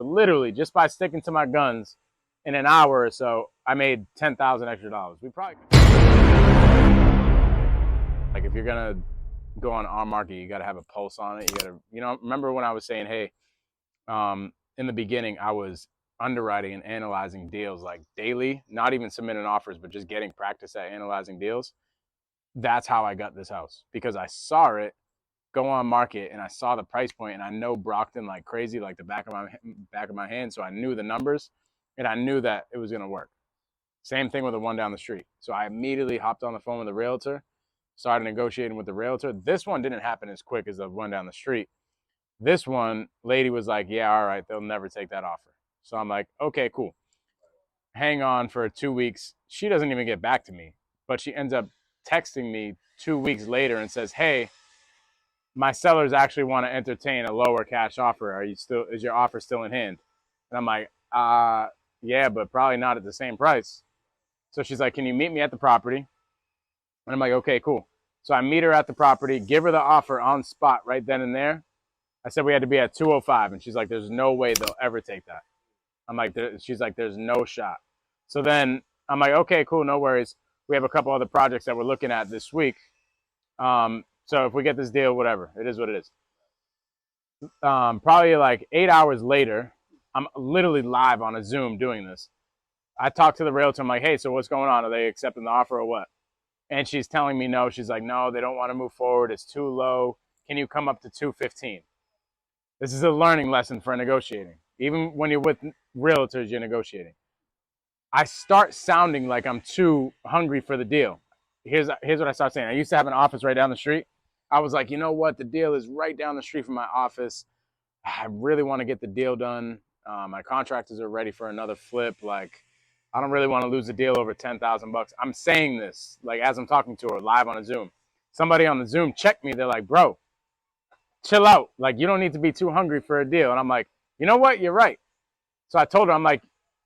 literally, just by sticking to my guns, in an hour or so, I made $10,000 extra. We probably, like, if you're gonna go on our market, you got to have a pulse on it. You got to, remember when I was saying, hey, in the beginning, I was underwriting and analyzing deals like daily, not even submitting offers, but just getting practice at analyzing deals. That's how I got this house, because I saw it go on market and I saw the price point, and I know Brockton like crazy, like the back of my hand. So I knew the numbers and I knew that it was going to work. Same thing with the one down the street. So I immediately hopped on the phone with the realtor, started negotiating with the realtor. This one didn't happen as quick as the one down the street. This one, lady was like, yeah, all right, they'll never take that offer. So I'm like, okay, cool. Hang on for 2 weeks. She doesn't even get back to me, but she ends up texting me 2 weeks later and says, hey, my sellers actually want to entertain a lower cash offer. Is your offer still in hand? And I'm like, yeah, but probably not at the same price. So she's like, can you meet me at the property? And I'm like, okay, cool. So I meet her at the property, give her the offer on spot right then and there. I said we had to be at 205, and she's like, there's no way they'll ever take that. I'm like, she's like, there's no shot. So then I'm like, okay, cool, no worries. We have a couple other projects that we're looking at this week. So if we get this deal, whatever, it is what it is. Probably like 8 hours later, I'm literally live on a Zoom doing this. I talked to the realtor. I'm like, hey, so what's going on? Are they accepting the offer or what? And she's telling me no. She's like, no, they don't want to move forward. It's too low. Can you come up to 215? This is a learning lesson for negotiating. Even when you're with realtors, you're negotiating. I start sounding like I'm too hungry for the deal. Here's what I start saying. I used to have an office right down the street. I was like, you know what? The deal is right down the street from my office. I really want to get the deal done. My contractors are ready for another flip. Like, I don't really want to lose the deal over $10,000. I'm saying this like as I'm talking to her live on a Zoom. Somebody on the Zoom checked me. They're like, bro, chill out. Like, you don't need to be too hungry for a deal. And I'm like, you know what? You're right. So I told her, I'm like,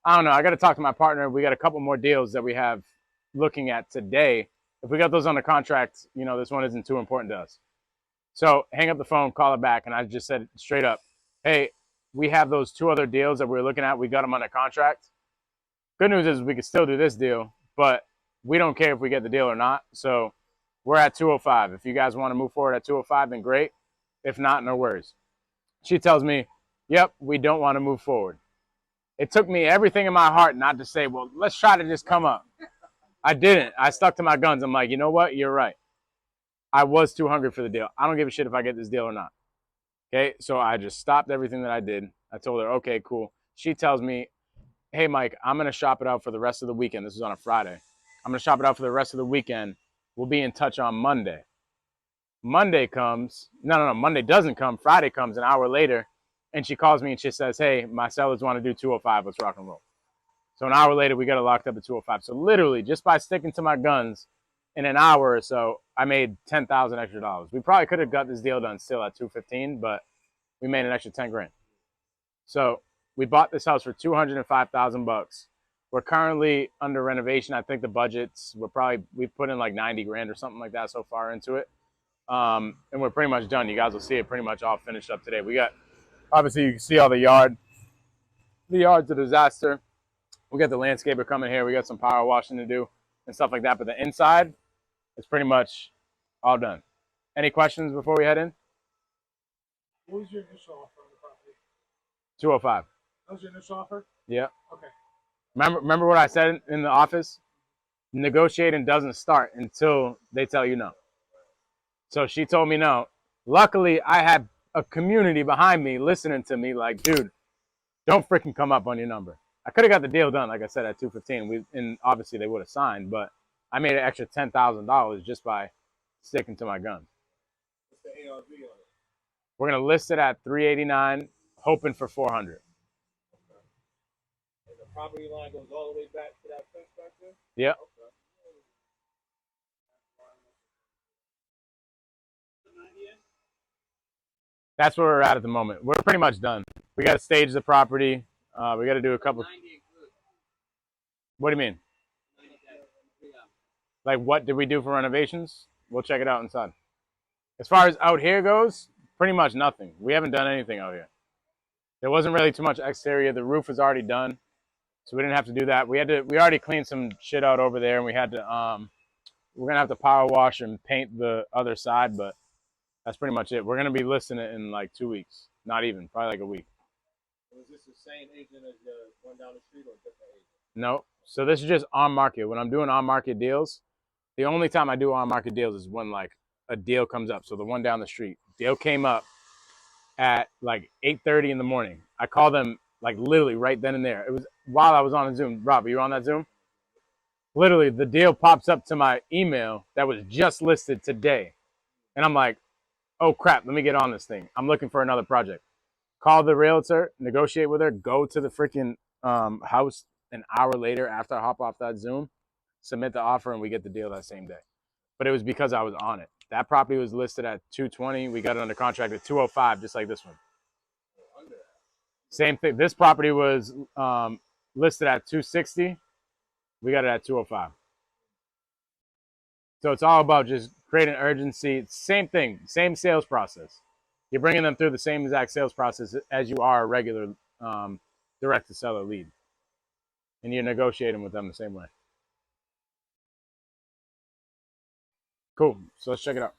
I don't know. I got to talk to my partner. We got a couple more deals that we have looking at today. If we got those on the contract, this one isn't too important to us. So hang up the phone, call her back. And I just said straight up, hey, we have those two other deals that we're looking at. We got them under contract. Good news is we could still do this deal, but we don't care if we get the deal or not. So we're at 205. If you guys want to move forward at 205, then great. If not, no worries. She tells me, yep, we don't want to move forward. It took me everything in my heart not to say, well, let's try to just come up. I didn't. I stuck to my guns. I'm like, you know what? You're right. I was too hungry for the deal. I don't give a shit if I get this deal or not. Okay, so I just stopped everything that I did. I told her, okay, cool. She tells me, hey, Mike, I'm going to shop it out for the rest of the weekend. This is on a Friday. I'm going to shop it out for the rest of the weekend. We'll be in touch on Monday. Monday comes. No, Monday doesn't come. Friday comes an hour later, and she calls me and she says, hey, my sellers want to do 205. Let's rock and roll. So an hour later, we got it locked up at 205. So literally, just by sticking to my guns, in an hour or so, I made $10,000 extra. We probably could have got this deal done still at 215, but we made an extra 10 grand. So we bought this house for $205,000. We're currently under renovation. I think the budgets we put in like 90 grand or something like that so far into it. And we're pretty much done. You guys will see it pretty much all finished up today. We got, obviously you can see all the yard. The yard's a disaster. We got the landscaper coming here. We got some power washing to do and stuff like that. But the inside is pretty much all done. Any questions before we head in? What was your initial offer on the property? 205. That was your initial offer? Yeah. Okay. Remember what I said in the office? Negotiating doesn't start until they tell you no. So she told me no. Luckily, I had a community behind me listening to me like, dude, don't freaking come up on your number. I could have got the deal done, like I said, at 215. And obviously they would have signed, but I made an extra $10,000 just by sticking to my guns. What's the ARV on it? We're gonna list it at 389, hoping for 400. Okay. And the property line goes all the way back to that fence back there? Yeah. Okay. That's where we're at the moment. We're pretty much done. We got to stage the property. We got to do a couple. What do you mean? Like, what did we do for renovations? We'll check it out inside. As far as out here goes, pretty much nothing. We haven't done anything out here. There wasn't really too much exterior. The roof was already done, so we didn't have to do that. We already cleaned some shit out over there, and we had to we're gonna have to power wash and paint the other side, but that's pretty much it. We're gonna be listing it in like 2 weeks. Not even, probably like a week. Was this the same agent as the one down the street or a different agent? No. So this is just on market. When I'm doing on market deals, the only time I do on market deals is when like a deal comes up. So the one down the street, deal came up at like 8:30 in the morning. I called them like literally right then and there. It was while I was on a Zoom. Rob, are you on that Zoom? Literally, the deal pops up to my email that was just listed today. And I'm like, oh crap, let me get on this thing. I'm looking for another project. Call the realtor, negotiate with her, go to the freaking house an hour later after I hop off that Zoom, submit the offer, and we get the deal that same day. But it was because I was on it. That property was listed at 220. We got it under contract at 205, just like this one. Same thing. This property was listed at 260. We got it at 205. So it's all about just creating urgency. Same thing, same sales process. You're bringing them through the same exact sales process as you are a regular direct to seller lead. And you're negotiating with them the same way. Cool. So let's check it out.